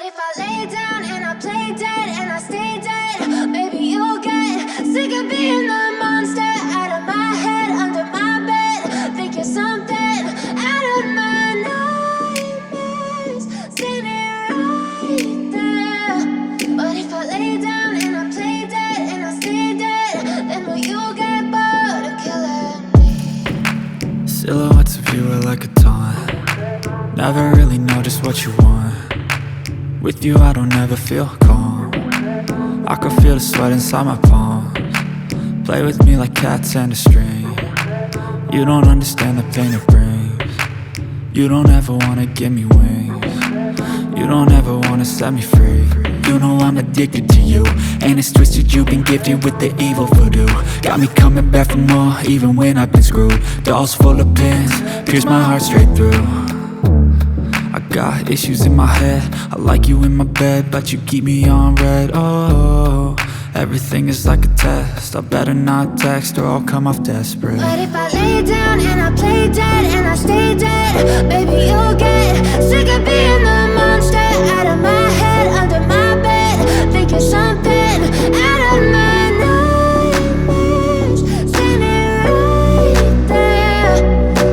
if I lay down and I play dead and I stay dead, maybe you'll get sick of being the monster out of my head, under my bed. Think you're something out of my nightmares, standing right there. But if I lay down and I play dead and I stay dead, then will you get bored of killing me? Silhouettes of you are like a taunt. Never really know just what you want. With you I don't ever feel calm. I can feel the sweat inside my palms. Play with me like cats and a string. You don't understand the pain it brings. You don't ever wanna give me wings. You don't ever wanna set me free. You know I'm addicted to you, and it's twisted, you've been gifted with the evil voodoo. Got me coming back for more, even when I've been screwed. Dolls full of pins, pierce my heart straight through. I got issues in my head, I like you in my bed, but you keep me on red. Oh, everything is like a test, I better not text or I'll come off desperate. But if I lay down and I play dead and I stay dead, baby you'll get sick of being the monster out of my head, under my bed. Think you're something out of my nightmares, standing right there.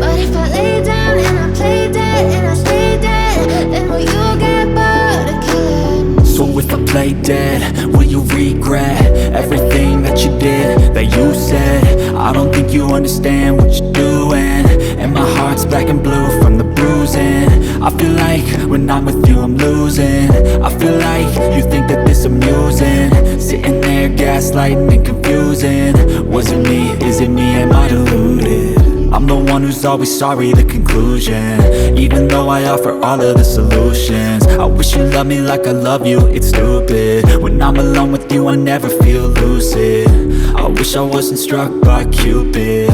But if I lay down and I play dead and I stay dead, then will you get bored of killing me? So if I play dead, will you regret everything that you did, that you said? I don't think you understand what you're doing, and my heart's black and blue from the bruising. I feel like when I'm with you I'm losing. I feel like you think that this amusing, sitting there gaslighting and confusing. Was it me? Is it me? Am I deluded? I'm the one who's always sorry, the conclusion, even though I offer all of the solutions. I wish you loved me like I love you, it's stupid. When I'm alone with you I never feel lucid. I wish I wasn't struck by Cupid.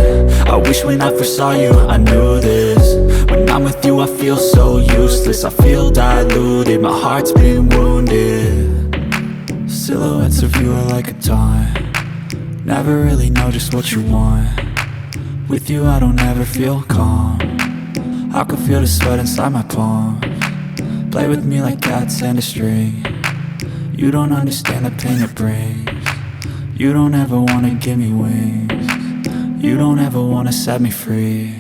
I wish when I first saw you I knew this. When I'm with you I feel so useless, I feel diluted, my heart's been wounded. Silhouettes of you are like a taunt. Never really know just what you want. With you I don't ever feel calm. I can feel the sweat inside my palms. Play with me like cats and a string. You don't understand the pain it brings. You don't ever wanna give me wings. You don't ever wanna set me free.